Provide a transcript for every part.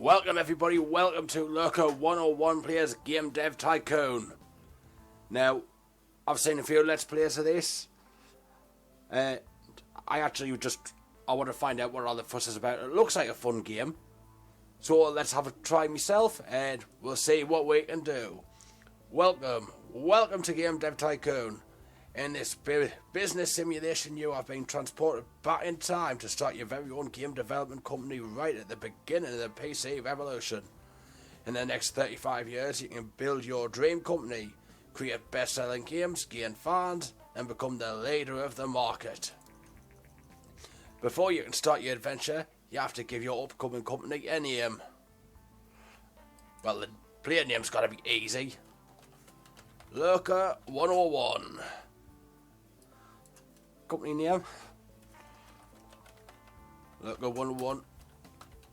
Welcome everybody, welcome to Lurker101 Players Game Dev Tycoon. Now, I've seen a few Let's Plays of this. I want to find out what all the fuss is about. It looks like a fun game. So let's have a try myself and we'll see what we can do. Welcome to Game Dev Tycoon. In this business simulation, you have been transported back in time to start your very own game development company right at the beginning of the PC revolution. In the next 35 years, you can build your dream company, create best-selling games, gain fans, and become the leader of the market. Before you can start your adventure, you have to give your upcoming company a name. Well, the player name's got to be easy. Lurker101. Company name, Lurker101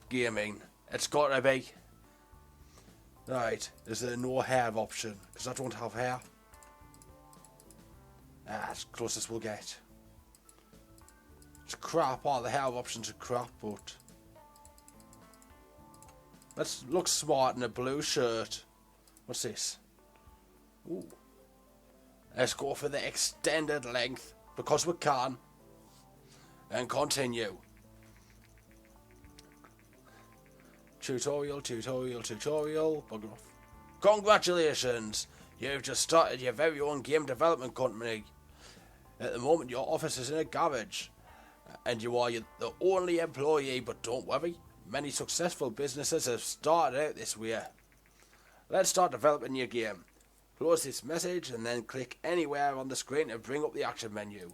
Gaming. It's got to be. Right, is there no hair option? Because I don't have hair. That's close as we'll get. It's crap, all the hair options are crap, but let's look smart in a blue shirt. What's this? Ooh. Let's go for the extended length. Because we can. And continue. Tutorial. Bugger off. Congratulations! You've just started your very own game development company. At the moment your office is in a garage. And you are the only employee, but don't worry. Many successful businesses have started out this way. Let's start developing your game. Close this message and then click anywhere on the screen to bring up the action menu.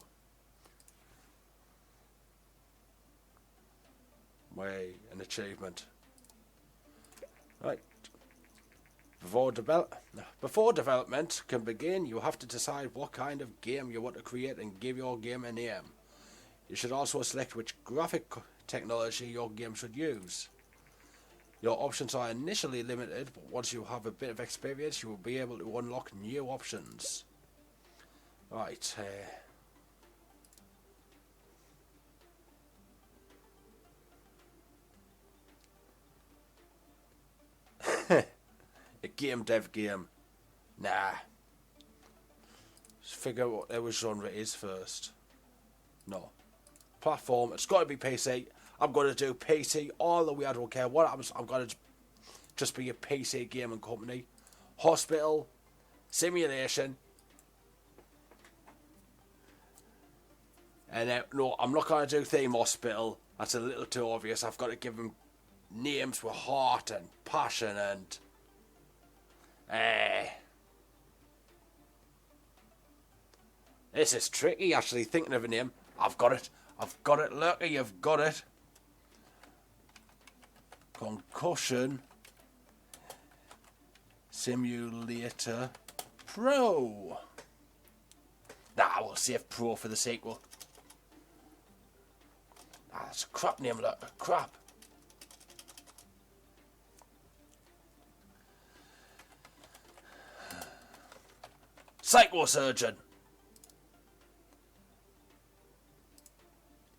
Way, an achievement. Right. Before development can begin, you have to decide what kind of game you want to create and give your game a name. You should also select which graphic technology your game should use. Your options are initially limited, but once you have a bit of experience, you will be able to unlock new options. Right. A game dev game. Nah. Let's figure out what our genre is first. No. Platform. It's got to be PC. I'm going to do PC all the way. I don't care what happens. I'm going to just be a PC gaming company. Hospital. Simulation. And no, I'm not going to do theme hospital. That's a little too obvious. I've got to give them names with heart and passion and... This is tricky, actually, thinking of a name. I've got it, Lurker, you've got it. Concussion Simulator Pro. Nah, we'll save Pro for the sequel. Ah, that's a crap name, Lurker. Crap. Psychosurgeon.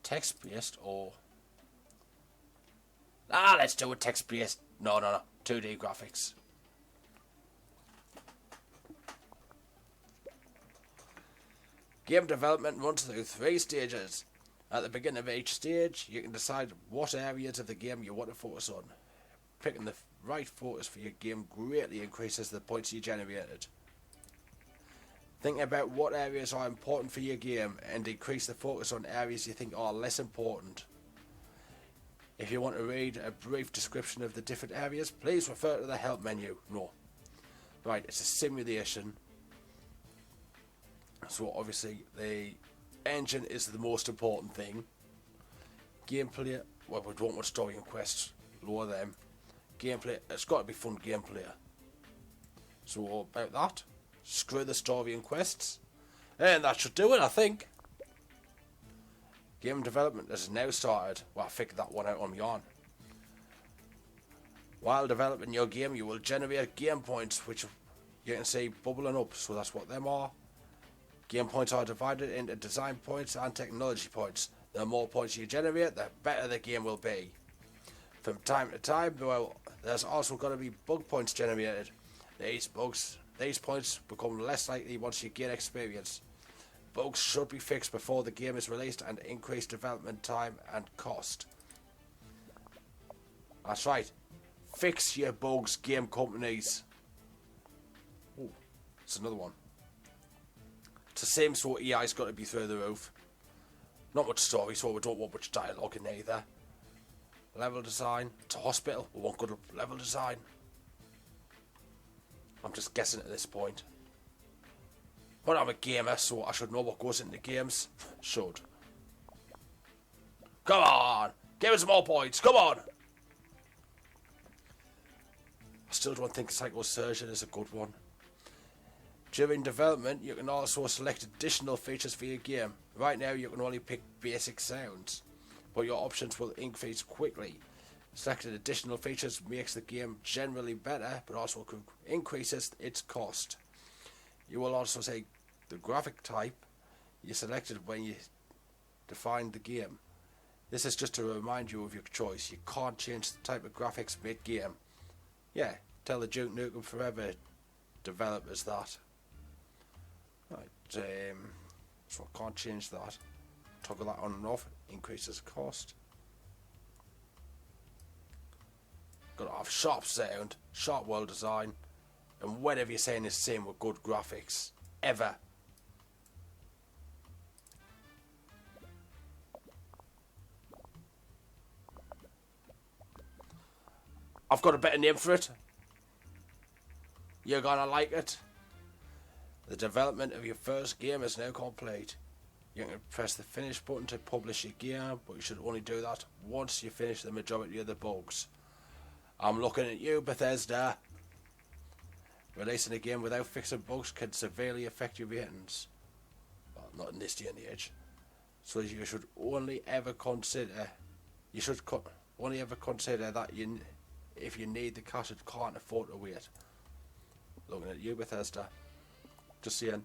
Text-based or... let's do a text-based. No. 2D graphics. Game development runs through 3 stages. At the beginning of each stage, you can decide what areas of the game you want to focus on. Picking the right focus for your game greatly increases the points you generated. Think about what areas are important for your game and decrease the focus on areas you think are less important. If you want to read a brief description of the different areas, please refer to the help menu. No. Right, it's a simulation. So obviously the engine is the most important thing. Gameplay, well, we don't want story and quests, lower them. Gameplay, it's got to be fun gameplay. So about that. Screw the story and quests. And that should do it, I think. Game development has now started. Well, I figured that one out on my own. While developing your game, you will generate game points, which you can see bubbling up. So that's what them are. Game points are divided into design points and technology points. The more points you generate, the better the game will be. From time to time, well, there's also going to be bug points generated. These points become less likely once you gain experience. Bugs should be fixed before the game is released and increase development time and cost. That's right. Fix your bugs, game companies. Oh, it's another one. It's the same sort of EI's got to be through the roof. Not much story, so we don't want much dialogue in either. Level design. It's a hospital. We want good level design. I'm just guessing at this point. But I'm a gamer, so I should know what goes into games. Should. Come on! Give us more points, come on! I still don't think psychosurgeon is a good one. During development, you can also select additional features for your game. Right now, you can only pick basic sounds, but your options will increase quickly. Selecting additional features makes the game generally better, but also increases its cost. You will also see the graphic type you selected when you defined the game. This is just to remind you of your choice. You can't change the type of graphics mid-game. Yeah, tell the Duke Nukem Forever developers that. Right, so I can't change that. Toggle that on and off, increases cost. Gotta have sharp sound, sharp world design, and whatever you're saying is the same with good graphics. Ever. I've got a better name for it. You're gonna like it. The development of your first game is now complete. You can press the finish button to publish your game, but you should only do that once you finish the majority of the bugs. I'm looking at you, Bethesda. Releasing a game without fixing bugs can severely affect your ratings. Well, not in this day and age. So you should only ever consider. Only ever consider that if you need the cash and can't afford to wait. Looking at you, Bethesda. Just saying.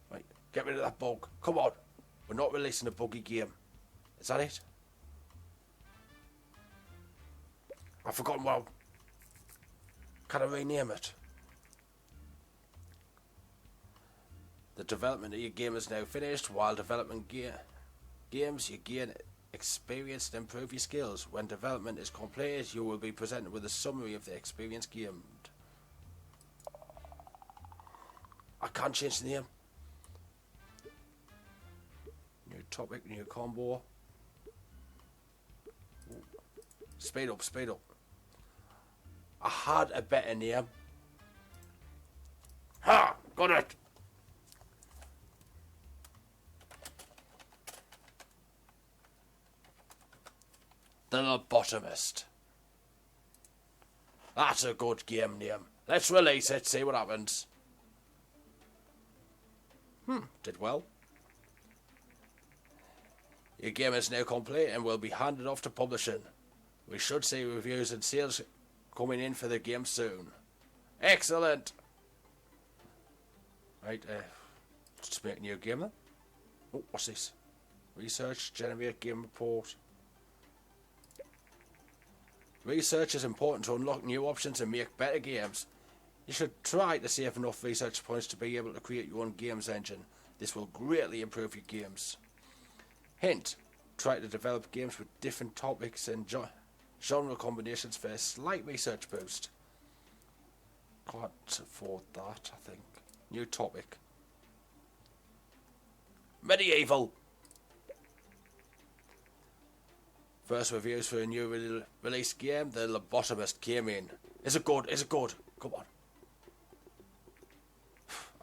Right, get rid of that bug. Come on. We're not releasing a buggy game. Is that it? I've forgotten what. Can I rename it? The development of your game is now finished. While developing games, you gain experience and improve your skills. When development is completed, you will be presented with a summary of the experience gained. I can't change the name. New topic, new combo. Ooh. Speed up, speed up. I had a better name. Ha! Got it! The Lobotomist. That's a good game name. Let's release it, see what happens. Did well. Your game is now complete and will be handed off to publishing. We should see reviews and sales coming in for the game soon. Excellent! Right, just make a new game then. Oh, what's this? Research, generate game report. Research is important to unlock new options and make better games. You should try to save enough research points to be able to create your own games engine. This will greatly improve your games. Hint, try to develop games with different topics and genre combinations for a slight research boost. Can't afford that, I think. New topic. Medieval. First reviews for a new release game, The Lobotomist, came in. Is it good? Is it good? Come on.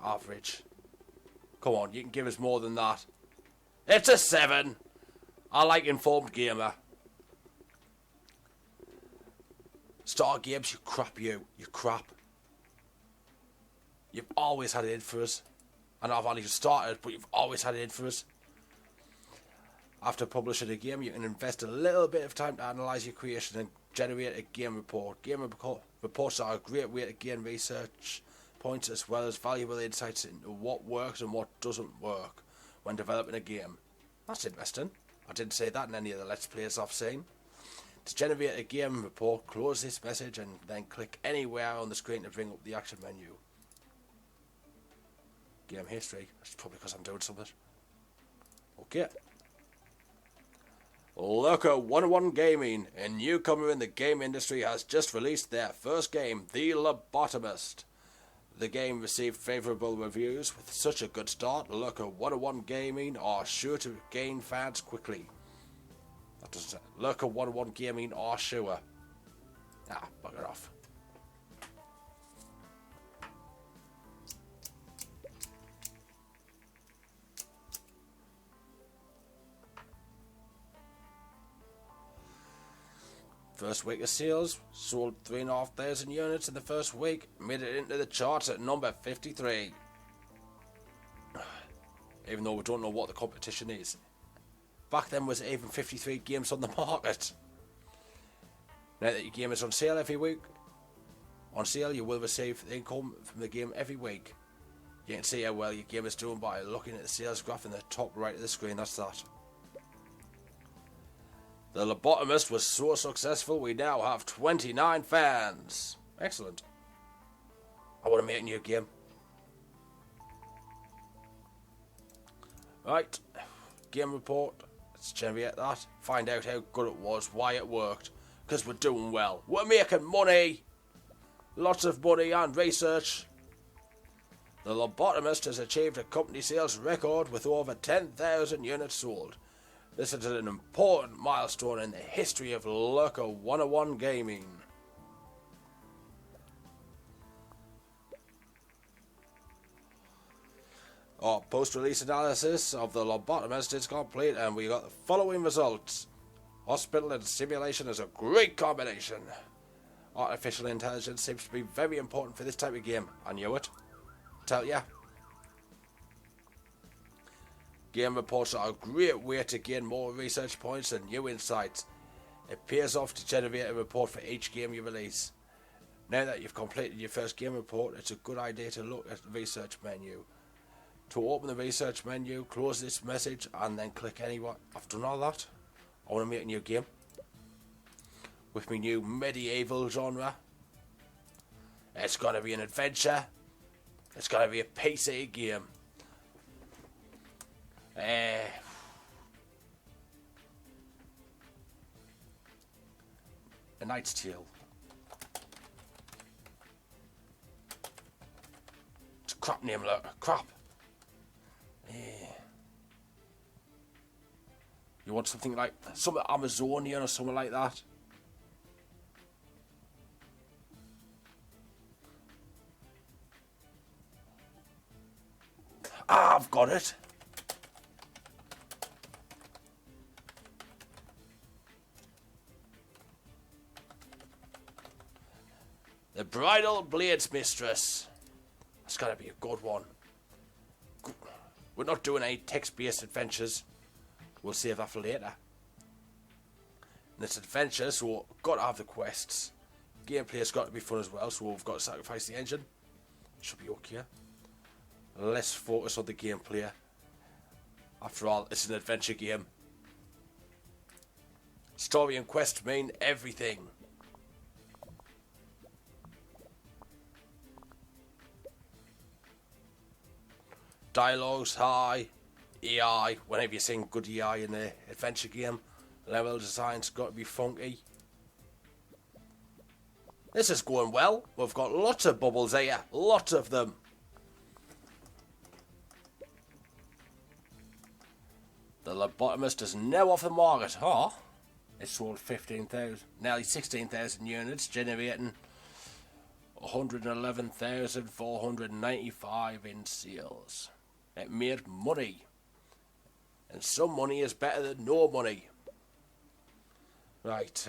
Average. Come on, you can give us more than that. It's a 7. I like informed gamer. Star Games, you crap you. You crap. You've always had it in for us. I know I've only just started, but you've always had it in for us. After publishing a game, you can invest a little bit of time to analyse your creation and generate a game report. Game reports are a great way to gain research points as well as valuable insights into what works and what doesn't work when developing a game. That's interesting. I didn't say that in any of the Let's Plays I've seen. To generate a game report, close this message and then click anywhere on the screen to bring up the action menu. Game history. That's probably because I'm doing something. Okay. Lurker101 Gaming, a newcomer in the game industry, has just released their first game, The Lobotomist. The game received favourable reviews. With such a good start, Lurker101 Gaming are sure to gain fans quickly. That doesn't say. Lurker101 Gaming are sure. Ah, bugger off. First week of sales, sold 3,500 units in the first week, made it into the charts at number 53. Even though we don't know what the competition is. Back then was even 53 games on the market. Now that your game is on sale every week, on sale you will receive the income from the game every week. You can see how well your game is doing by looking at the sales graph in the top right of the screen, that's that. The Lobotomist was so successful we now have 29 fans. Excellent. I want to make a new game. Right. Game report. Let's generate that. Find out how good it was, why it worked. Because we're doing well. We're making money. Lots of money and research. The Lobotomist has achieved a company sales record with over 10,000 units sold. This is an important milestone in the history of Lurker101 Gaming. Our post-release analysis of the Lobotomist is complete and we got the following results. Hospital and simulation is a great combination. Artificial intelligence seems to be very important for this type of game. I knew it. Tell ya. Game reports are a great way to gain more research points and new insights. It pays off to generate a report for each game you release. Now that you've completed your first game report, it's a good idea to look at the research menu. To open the research menu, close this message and then click anywhere. I've done all that. I want to make a new game. With my new medieval genre. It's going to be an adventure. It's going to be a PC game. A Knight's Tale. It's a crap name, look. Crap. You want something like something Amazonian or something like that? Ah, I've got it. The Bridal Blades Mistress. That's gotta be a good one. We're not doing any text-based adventures. We'll save that for later. And it's adventure, so we've got to have the quests. Gameplay's got to be fun as well, so we've got to sacrifice the engine. Should be okay. Let's focus on the gameplay. After all, it's an adventure game. Story and quest mean everything. Dialogue's high. AI, whenever you're seeing good AI in the adventure game, level design's got to be funky. This is going well. We've got lots of bubbles here. Lots of them. The Lobotomist is now off the market. Oh, it sold 15,000, nearly 16,000 units, generating 111,495 in sales. It made money. And some money is better than no money. Right,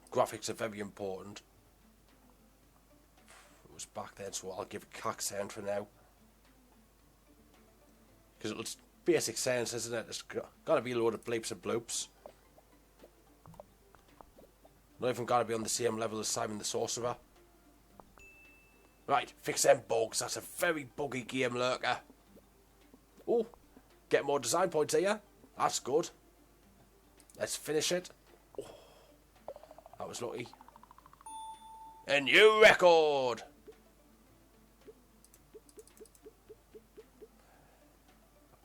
graphics are very important. It was back then, so I'll give a cack sound for now. Because it's basic sounds, isn't it? It's got to be a load of bleeps and bloops. Not even got to be on the same level as Simon the Sorcerer. Right, fix them bugs. That's a very buggy game, Lurker. Oh, get more design points here. That's good. Let's finish it. Oh, that was lucky. A new record!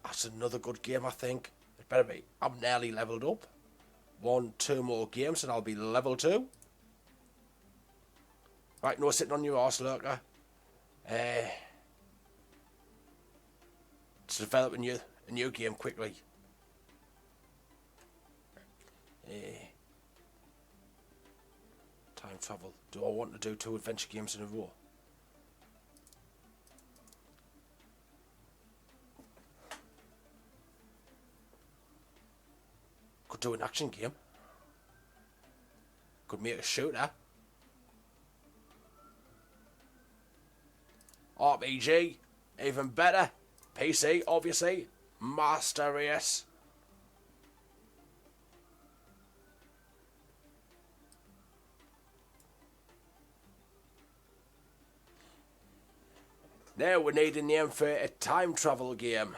That's another good game, I think. It better be. I'm nearly leveled up. 2 more games and I'll be level 2. Right, no sitting on your arse, Lurker. Let's develop a new game quickly. Time travel. Do I want to do 2 adventure games in a row? Could do an action game. Could make a shooter. RPG, even better. PC, obviously. Master Race. Now we need a name for a time travel game.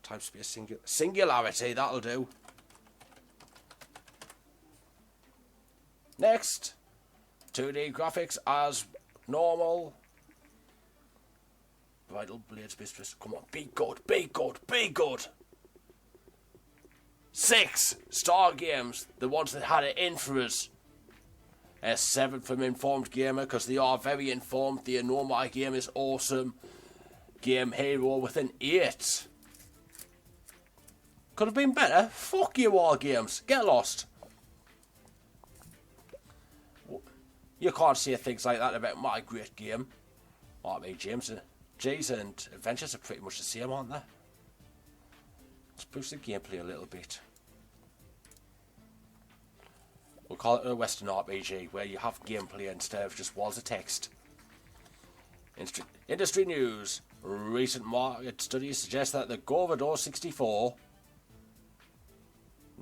Time space singularity, that'll do. Next, 2D graphics as normal. Vital Blades Mistress, come on, be good, be good, be good. 6 Star Games, the ones that had it in for us. A 7 from Informed Gamer, because they are very informed. They know my game is awesome. Game Hero with an 8. Could have been better. Fuck you all, games. Get lost. You can't say things like that about my great game. RPGs and adventures are pretty much the same, aren't they? Let's boost the gameplay a little bit. We'll call it a Western RPG, where you have gameplay instead of just walls of text. Industry news. Recent market studies suggest that the Commodore 64...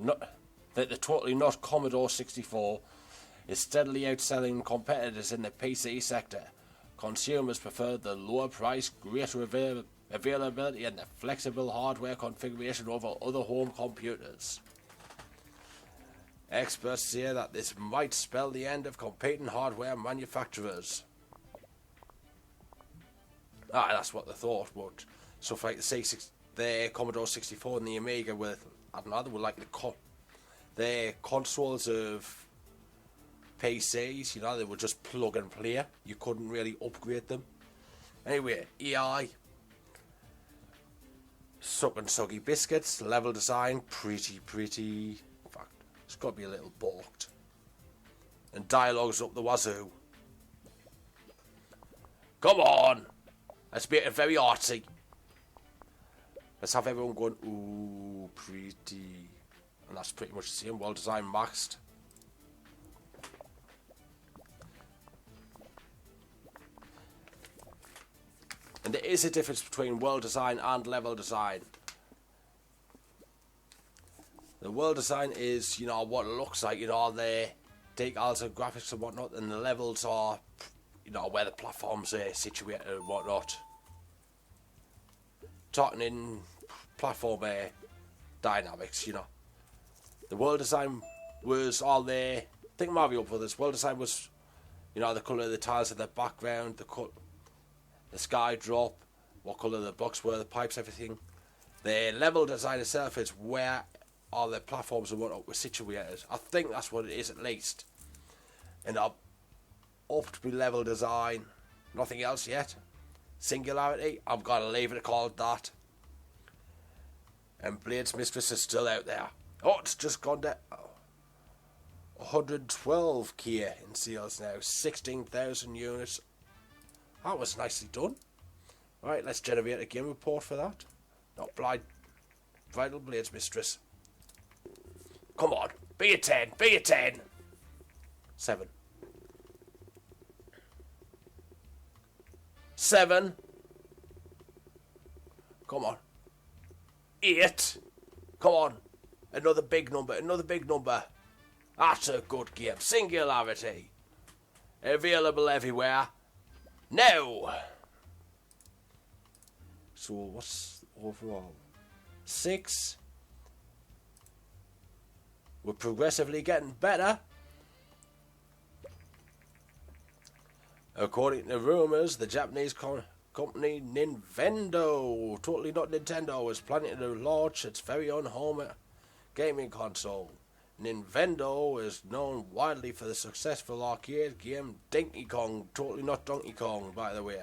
that the totally not Commodore 64 is steadily outselling competitors in the PC sector. Consumers prefer the lower price, greater availability and the flexible hardware configuration over other home computers. Experts say that this might spell the end of competing hardware manufacturers. That's what they thought, but stuff like the Commodore 64 and the Amiga with, I don't know, they were like the consoles of PCs, you know, they were just plug and play. You couldn't really upgrade them. Anyway, EI. Suck and soggy biscuits, level design, pretty. In fact, it's got to be a little balked. And dialogue's up the wazoo. Come on! Let's make it very artsy. Let's have everyone going, ooh, pretty. And that's pretty much the same, well designed, maxed. And there is a difference between world design and level design. The world design is, you know, what it looks like, you know, the details and graphics and whatnot, and the levels are, you know, where the platforms are situated and whatnot. Talking in platform dynamics, you know. The world design was all there. Think Mario Brothers. World design was, you know, the colour of the tiles of the background, the sky drop, what colour the blocks were, the pipes, everything. The level design itself is where all the platforms and whatnot were situated. I think that's what it is at least. And I've upped my level design. Nothing else yet. Singularity, I'm going to leave it called that. And Blades Mistress is still out there. Oh, it's just gone to 112k in sales now. 16,000 units. That was nicely done. Right, let's generate a game report for that. Not blind. Vital Blades Mistress. Come on, be a 10, be a 10. 7. 7. Come on. 8. Come on. Another big number, another big number. That's a good game. Singularity. Available everywhere. Now. So what's overall? 6. We're progressively getting better. According to rumours, the Japanese company Nintendo, totally not Nintendo, is planning to launch its very own home gaming console. Nintendo is known widely for the successful arcade game Donkey Kong, totally not Donkey Kong, by the way.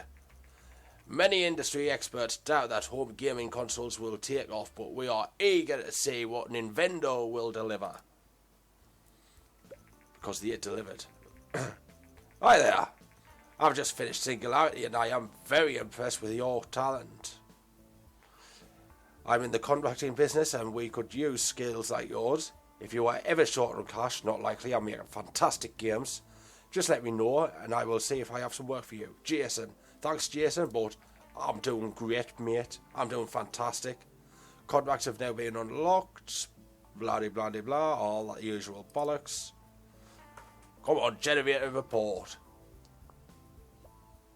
Many industry experts doubt that home gaming consoles will take off, but we are eager to see what Nintendo will deliver. Because they delivered. Hi there! I've just finished Singularity and I am very impressed with your talent. I'm in the contracting business and we could use skills like yours. If you are ever short on cash, not likely, I'm making fantastic games. Just let me know and I will see if I have some work for you. Jason. Thanks, Jason, but I'm doing great, mate. I'm doing fantastic. Contracts have now been unlocked. Blah, blah, blah, blah. All that usual bollocks. Come on, generate a report.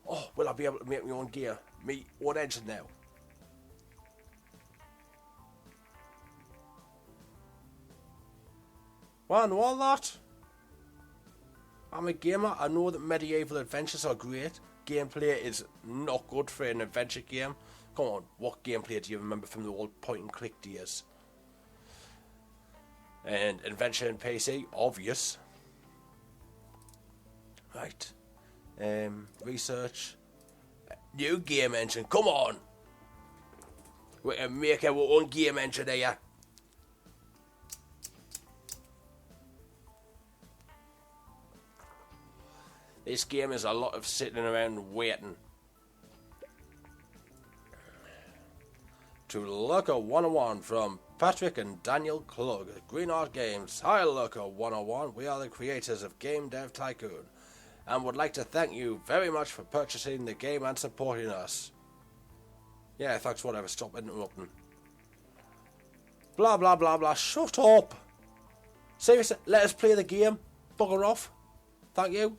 Oh, will I be able to make my own gear? Me own engine now. Well, I know all that. I'm a gamer. I know that medieval adventures are great. Gameplay is not good for an adventure game. Come on, what gameplay do you remember from the old point and click days? And adventure in PC, obvious. Right. Research. New game engine, come on! We can make our own game engine here. This game is a lot of sitting around waiting. To Lurker101 from Patrick and Daniel Klug at Green Art Games. Hi Lurker101, we are the creators of Game Dev Tycoon and would like to thank you very much for purchasing the game and supporting us. Yeah, thanks, whatever, stop interrupting. Blah blah blah blah, shut up! Seriously, let us play the game, bugger off. Thank you.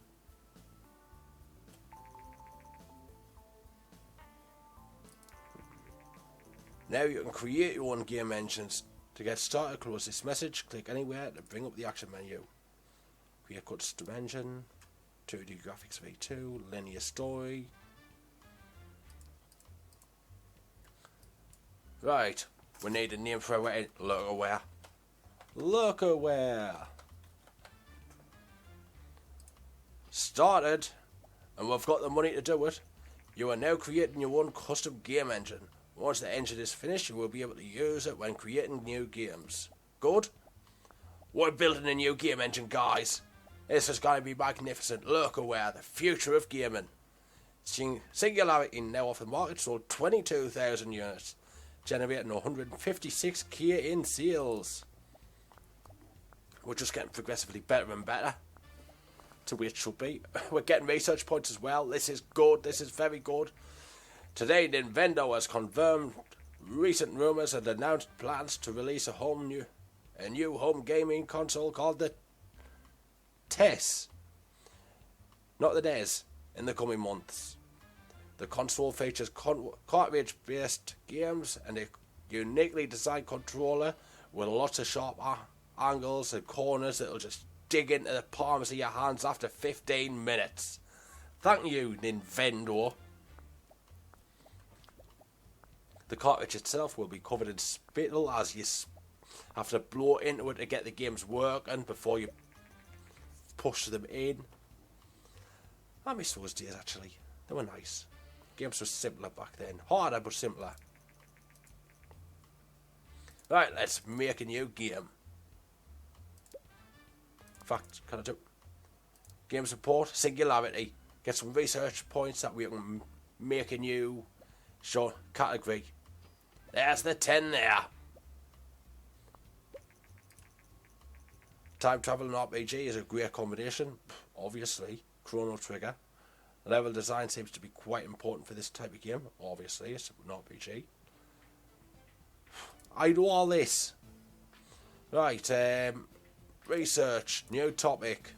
Now you can create your own game engines. To get started, close this message, click anywhere to bring up the action menu. Create custom engine, 2D graphics v2, linear story. Right, we need a name for our Lurkerware. Lurkerware. Started, and we've got the money to do it. You are now creating your own custom game engine. Once the engine is finished, you will be able to use it when creating new games. Good? We're building a new game engine, guys. This is going to be magnificent. Lurkerware, the future of gaming. Singularity now off the market, sold 22,000 units, generating 156k in sales. We're just getting progressively better and better to where it should be. We're getting research points as well. This is good. This is very good. Today, Nintendo has confirmed recent rumours and announced plans to release a new home gaming console called the TES, not the DES, in the coming months. The console features cartridge-based games and a uniquely designed controller with lots of sharp angles and corners that'll just dig into the palms of your hands after 15 minutes. Thank you, Nintendo. The cartridge itself will be covered in spittle as you have to blow into it to get the games working before you push them in. I miss those days actually. They were nice. Games were simpler back then. Harder but simpler. Right, let's make a new game. In fact, can I do game support, Singularity. Get some research points that we can make a new category. There's the 10 there. Time travel and RPG is a great combination. Obviously, Chrono Trigger. Level design seems to be quite important for this type of game. Obviously, it's an RPG. I do all this. Right, research, new topic.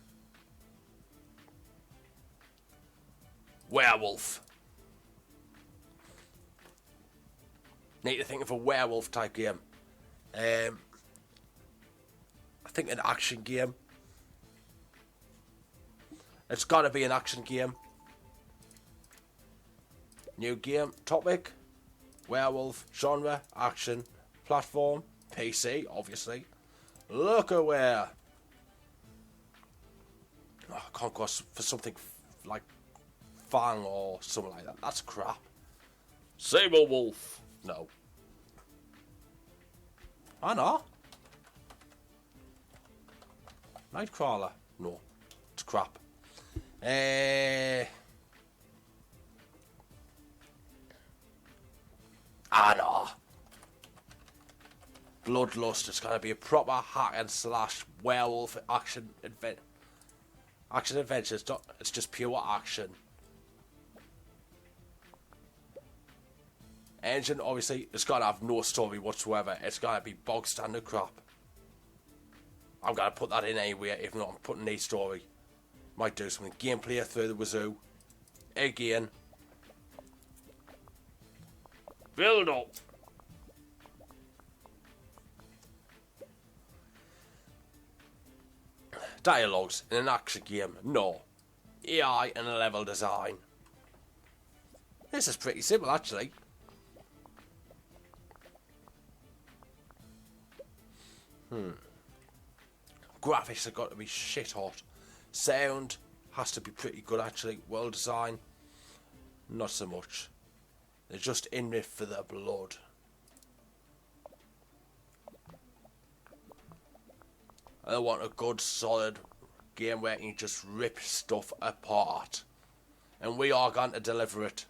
Werewolf. Need to think of a werewolf type game. I think an action game. It's got to be an action game. New game, topic, werewolf, genre, action, platform, PC, obviously. Lurker101. Oh, I can't go for something like Fang or something like that. That's crap. Saber Wolf. No. I know. Nightcrawler. No. It's crap. I know. Bloodlust. It's going to be a proper hack and slash werewolf action adventure. It's just pure action. Engine, obviously, it's got to have no story whatsoever. It's got to be bog standard crap. I'm going to put that in anywhere, if not I'm putting a story. Might do something. Gameplay through the wazoo. Again. Build up. Dialogues in an action game. No. AI and a level design. This is pretty simple, actually. Graphics have got to be shit hot. Sound has to be pretty good, actually. World design, not so much. They're just in it for the blood. I want a good, solid game where you can just rip stuff apart. And we are going to deliver it.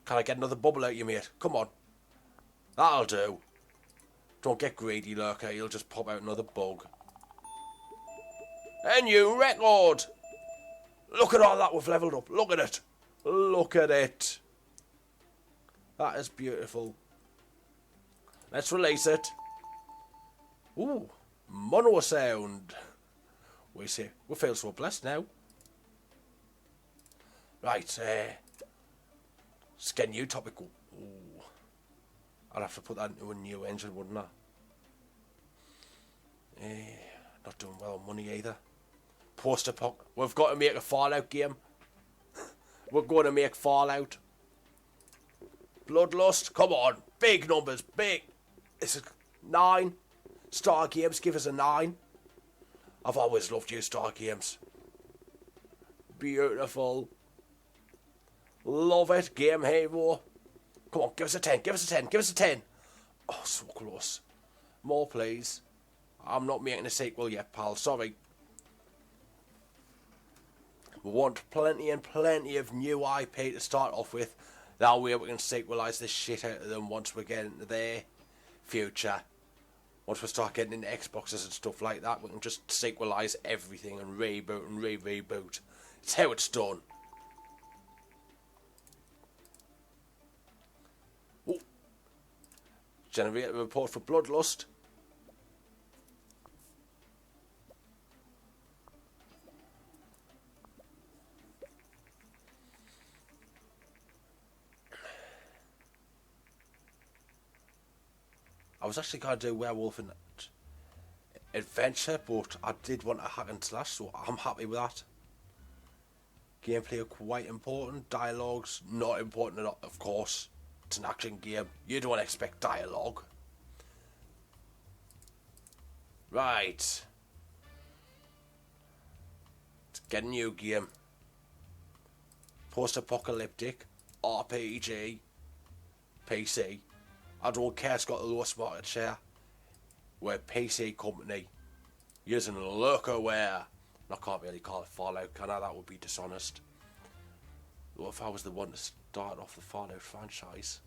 Can I get another bubble out you, mate? Come on. That'll do. Don't get greedy, Lurker. You'll just pop out another bug. A new record! Look at all that we've leveled up. Look at it. Look at it. That is beautiful. Let's release it. Ooh. Mono sound. We feel so blessed now. Right. Let's get a new topic. Ooh. I'd have to put that into a new engine, wouldn't I? Not doing well on money either. Post-apoc. We've got to make a Fallout game. We're going to make Fallout. Bloodlust. Come on. Big numbers. Big. This is 9. Star Games. Give us a 9. I've always loved you, Star Games. Beautiful. Love it. Game Hero. Come on, give us a 10, give us a 10, give us a 10. Oh, so close. More, please. I'm not making a sequel yet, pal. Sorry. We want plenty and plenty of new IP to start off with. That way we can sequelize this shit out of them once we get into their future. Once we start getting into Xboxes and stuff like that, we can just sequelize everything and reboot and reboot. It's how it's done. Generate a report for Bloodlust. I was actually going to do Werewolf and Adventure, but I did want a hack and slash, so I'm happy with that. Gameplay are quite important. Dialogue's not important at all, of course. It's an action game. You don't expect dialogue. Right. Let's get a new game. Post-apocalyptic. RPG. PC. I don't care, it's got the lowest market share. We're a PC company. Using Lurker101. I can't really call it Fallout, can I? That would be dishonest. What if I was the one to start off the Fallout franchise?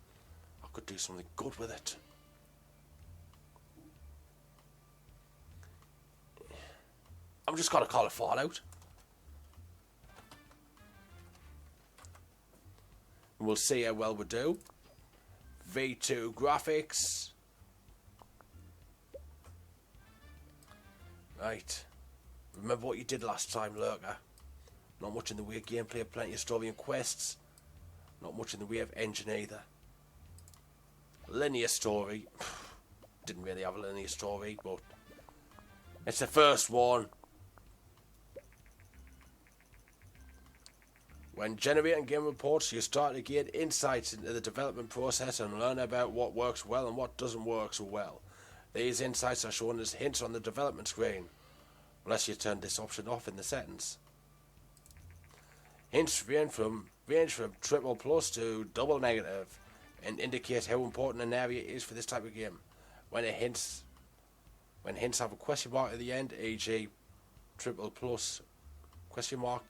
I could do something good with it. I'm just gonna call it Fallout. And we'll see how well we do. V2 graphics. Right. Remember what you did last time, Lurker. Not much in the way of gameplay, plenty of story and quests. Not much in the way of engine either. linear story. Didn't really have a linear story, but it's the first one. When generating game reports, you start to gain insights into the development process and learn about what works well and what doesn't work so well. These insights are shown as hints on the development screen, unless you turn this option off in the settings. Hints range from triple plus to double negative and indicate how important an area is for this type of game. When hints have a question mark at the end, e.g. triple plus question mark,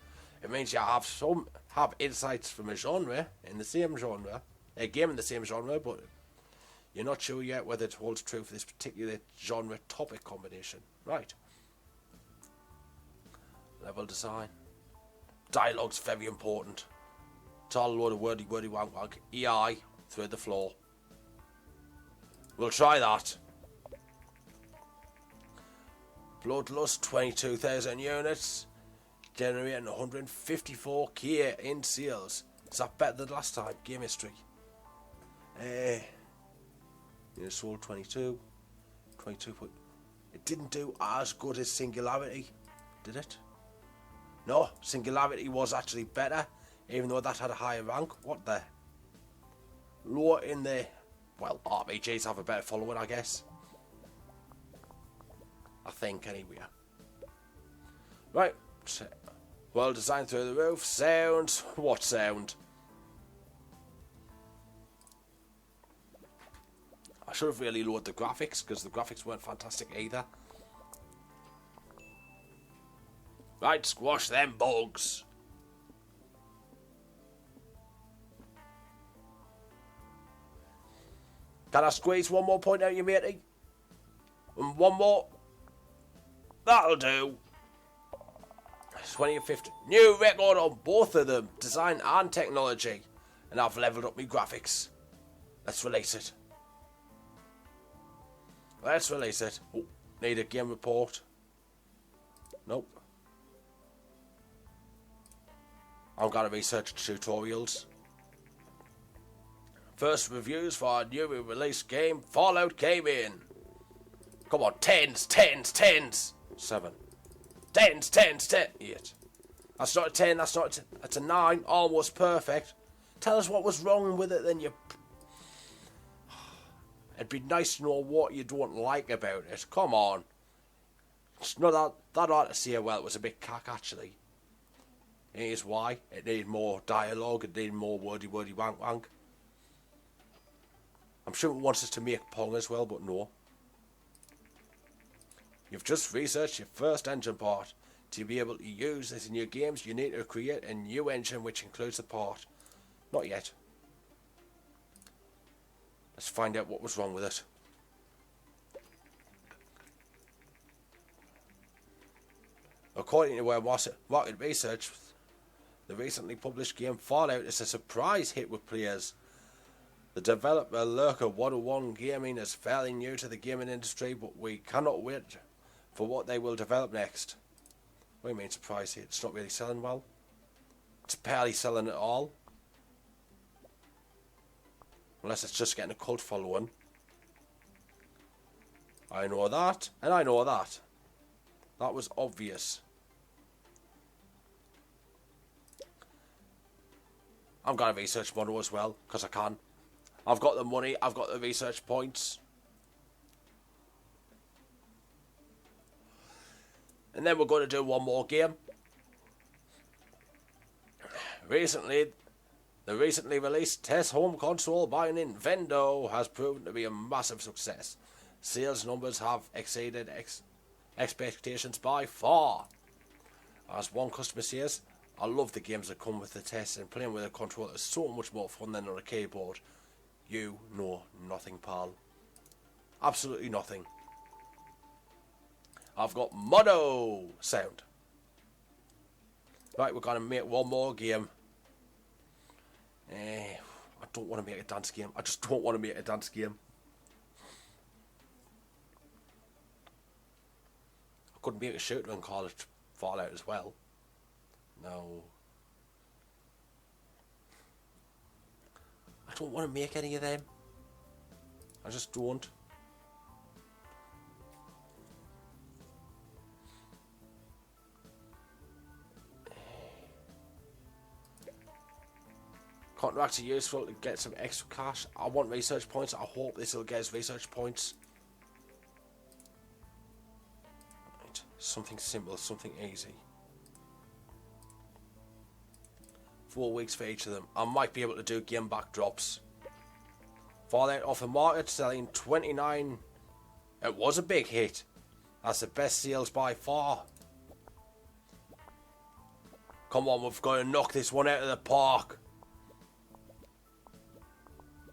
it means you have insights from a genre in the same genre, a game in the same genre, but you're not sure yet whether it holds true for this particular genre topic combination. Right. Level design. Dialogue's very important. It's all a load of wordy wank wank. EI through the floor. We'll try that. Bloodlust, 22,000 units. Generating 154k in sales. Is that better than last time? Game history. It sold 22. It didn't do as good as Singularity, did it? No, Singularity was actually better, even though that had a higher rank. What the? Lower in the... Well, RPGs have a better following, I guess. I think, anyway. Right. Well designed through the roof. Sound. What sound? I should have really lowered the graphics, because the graphics weren't fantastic either. Right, squash them bugs. Can I squeeze one more point out you, matey? And one more. That'll do. 20 and 50. New record on both of them. Design and technology. And I've leveled up my graphics. Let's release it. Let's release it. Oh, need a game report. Nope. I'm gonna research tutorials. First reviews for our newly released game, Fallout came in. Come on, tens. 7. Tens. 8. That's not a 10, that's not a 10. That's a 9, almost perfect. Tell us what was wrong with it then, you... It'd be nice to know what you don't like about it. Come on. It's not that ought to say, well, it was a bit cack, actually. Here's why. It needed more dialogue, it needed more wordy wank wank. I'm sure it wants us to make Pong as well, but no. You've just researched your first engine part. To be able to use this in your games, you need to create a new engine which includes the part. Not yet. Let's find out what was wrong with it. According to our market research, the recently published game Fallout is a surprise hit with players. The developer Lurker101 Gaming is fairly new to the gaming industry, but we cannot wait for what they will develop next. What do you mean surprise hit? It's not really selling well. It's barely selling at all. Unless it's just getting a cult following. I know that, and I know that. That was obvious. I'm going to research Mono as well, because I can. I've got the money, I've got the research points. And then we're going to do one more game. The recently released test home console by Nintendo has proven to be a massive success. Sales numbers have exceeded expectations by far. As one customer says, I love the games that come with the test, and playing with a controller is so much more fun than on a keyboard. You know nothing, pal. Absolutely nothing. I've got mono sound. Right, we're going to make one more game. I don't want to make a dance game. I just don't want to make a dance game. I couldn't make a shooter and call it Fallout as well. No. I don't want to make any of them. I just don't. Contracts are useful to get some extra cash. I want research points. I hope this will get us research points. Right. Something simple, something easy. 4 weeks for each of them. I might be able to do game backdrops. Fallout off the market, selling 29. It was a big hit. That's the best sales by far. Come on, we've got to knock this one out of the park.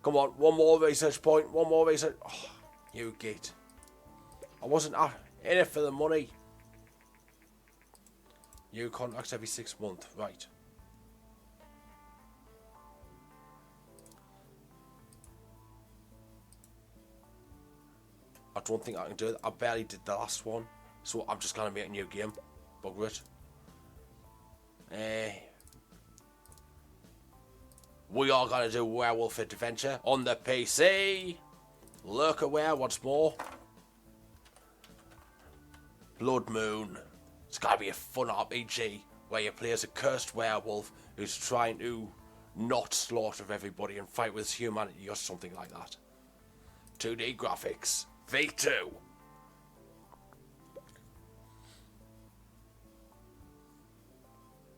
Come on, one more research point, one more research. Oh, you git. I wasn't in it for the money. New contracts every 6 months, right. I don't think I can do it. I barely did the last one. So I'm just going to make a new game. Bugger it. We are going to do Werewolf Adventure on the PC. Lurker101 once more. Blood Moon. It's going to be a fun RPG where you play as a cursed werewolf who's trying to not slaughter everybody and fight with humanity or something like that. 2D graphics. V2.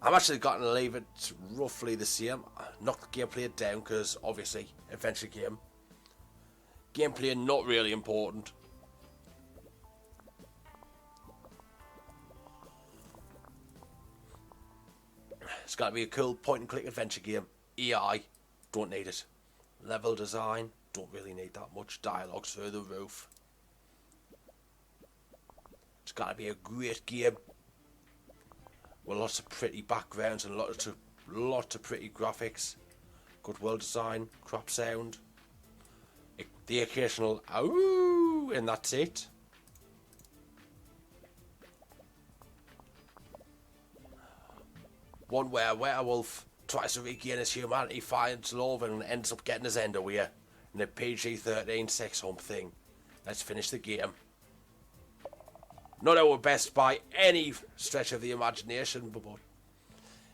I'm actually going to leave it roughly the same. Knock the gameplay down because obviously adventure game. Gameplay not really important. It's got to be a cool point and click adventure game. EI, don't need it. Level design, don't really need that much. Dialogues through the roof. It's got to be a great game. With lots of pretty backgrounds and lots of pretty graphics. Good world design, crap sound. The occasional "ow" and that's it. One where a werewolf tries to regain his humanity, finds love and ends up getting his end away in a PG-13 sex hump thing. Let's finish the game. Not our best by any stretch of the imagination, but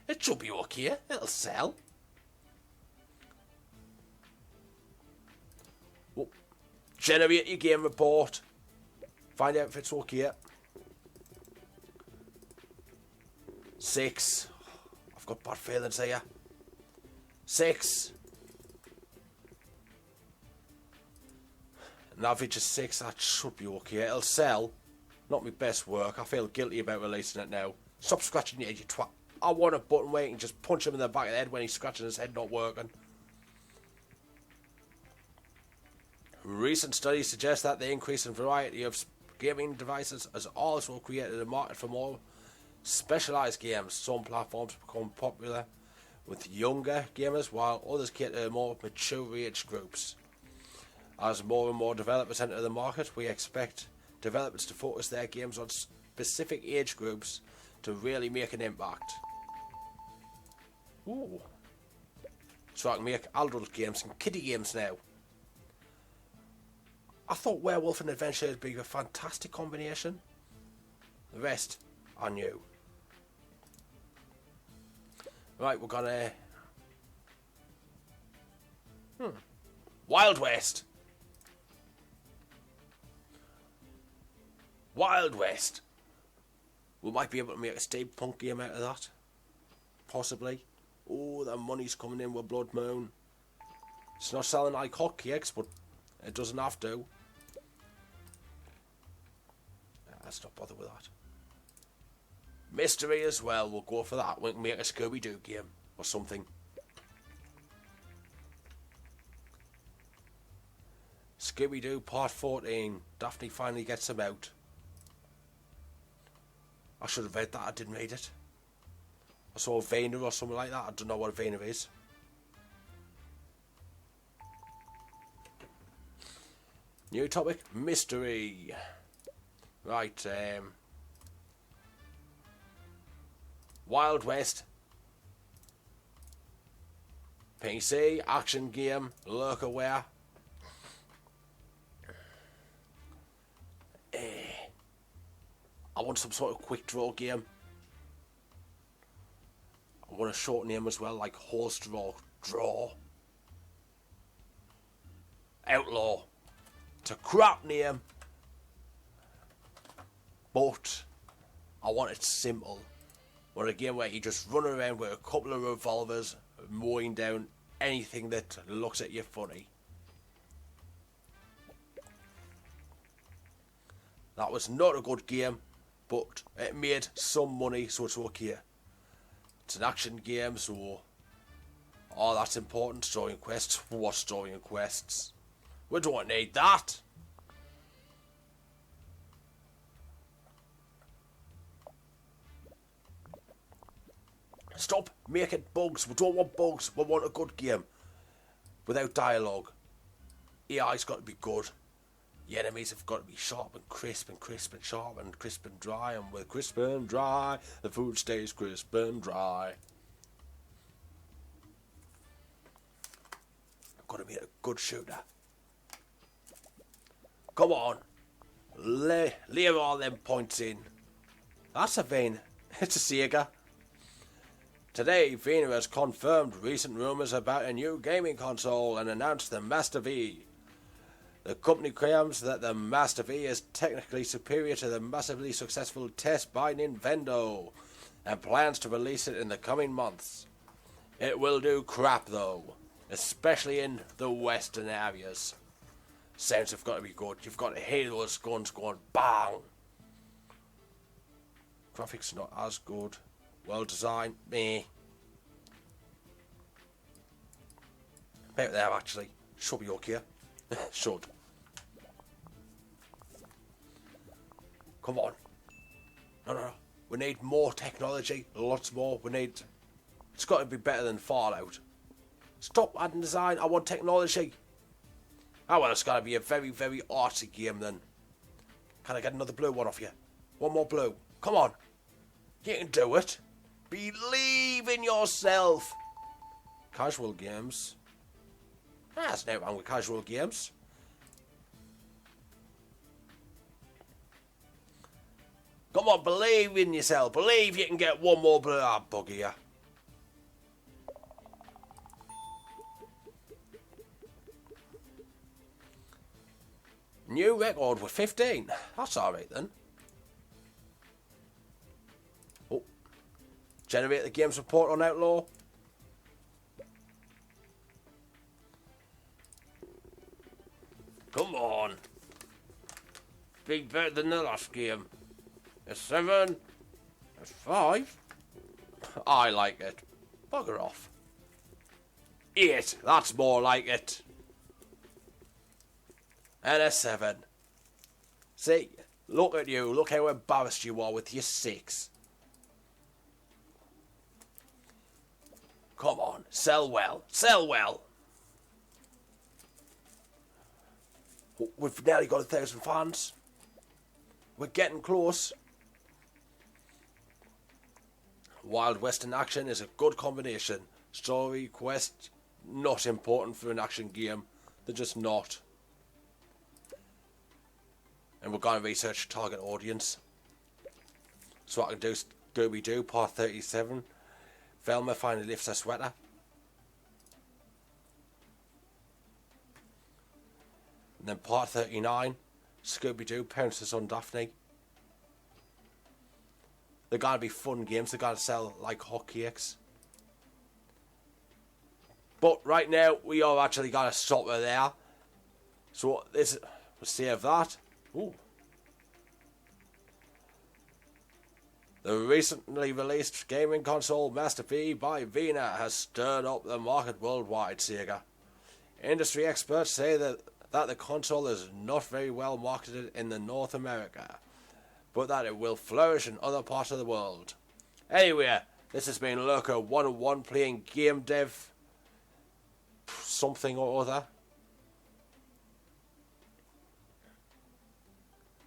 it should be okay. It'll sell. Well, generate your game report. Find out if it's okay. 6. I've got bad feelings here. 6. An average of 6. That should be okay. It'll sell. Not my best work. I feel guilty about releasing it now. Stop scratching your head, you twat. I want a button where you can just punch him in the back of the head when he's scratching his head not working. Recent studies suggest that the increase in variety of gaming devices has also created a market for more specialised games. Some platforms become popular with younger gamers while others cater to more mature age groups. As more and more developers enter the market, we expect developers to focus their games on specific age groups to really make an impact. Ooh. So I can make adult games and kiddie games now. I thought Werewolf and Adventure would be a fantastic combination. The rest I knew. Right, we're gonna... Wild West! Wild West! We might be able to make a steampunk game out of that. Possibly. Oh, the money's coming in with Blood Moon. It's not selling like hotcakes, but it doesn't have to. Let's not bother with that. Mystery as well, we'll go for that. We can make a Scooby-Doo game or something. Scooby-Doo Part 14. Daphne finally gets him out. I should have read that, I didn't read it. I saw Vainer or something like that, I don't know what Vainer is. New topic, mystery. Right, Wild West. PC, action game, Lurker101. want some sort of quick draw game. I want a short name as well, like Horse Draw. Outlaw. It's a crap name. But I want it simple. I want a game where you just run around with a couple of revolvers, mowing down anything that looks at you funny. That was not a good game, but it made some money, so it's okay. It's an action game, so oh, that's important. Story and quests. What story and quests? We don't need that. Stop making bugs. We don't want bugs. We want a good game without dialogue. AI's got to be good. The enemies have got to be sharp and crisp and crisp and sharp and crisp and dry, and with crisp and dry, the food stays crisp and dry. I've got to be a good shooter. Come on. Leave all them points in. That's a Vayner. It's a Sega. Today, Vayner has confirmed recent rumours about a new gaming console and announced the Master V. The company claims that the Master V is technically superior to the massively successful test by Nintendo and plans to release it in the coming months. It will do crap though, especially in the western areas. Sounds have got to be good. You've got to hear those guns going bang. Graphics not as good. Well designed, meh. About there actually. Should be okay. Should. Come on. No. We need more technology. Lots more. It's got to be better than Fallout. Stop adding design. I want technology. Oh well, it's got to be a very, very artsy game then. Can I get another blue one off you? One more blue. Come on. You can do it. Believe in yourself. Casual games. There's no wrong with casual games. Come on, believe in yourself. Believe you can get one more blue. Ah, bugger ya. New record with 15. That's alright then. Oh. Generate the game's report on Outlaw. Come on. Be better than the last game. A 7. A 5. I like it. Bugger off. 8. That's more like it. And a 7. See, look at you. Look how embarrassed you are with your 6. Come on, sell well. Sell well. We've nearly got 1,000 fans. We're getting close. Wild Western action is a good combination. Story, quest, not important for an action game. They're just not. And we're going to research target audience. So I can do Scooby-Doo, part 37. Velma finally lifts her sweater. And then part 39. Scooby-Doo pounces on Daphne. They're going to be fun games. They're going to sell like hotcakes. But right now, we are actually going to stop her there. So this, we'll save that. Ooh. The recently released gaming console Master V by Vayner has stirred up the market worldwide, Sega. Industry experts say that the console is not very well marketed in the North America, but that it will flourish in other parts of the world. Anyway, this has been Lurker101 playing Game Dev something or other.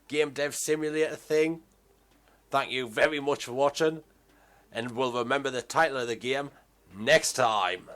Game Dev Simulator thing. Thank you very much for watching, and we'll remember the title of the game next time.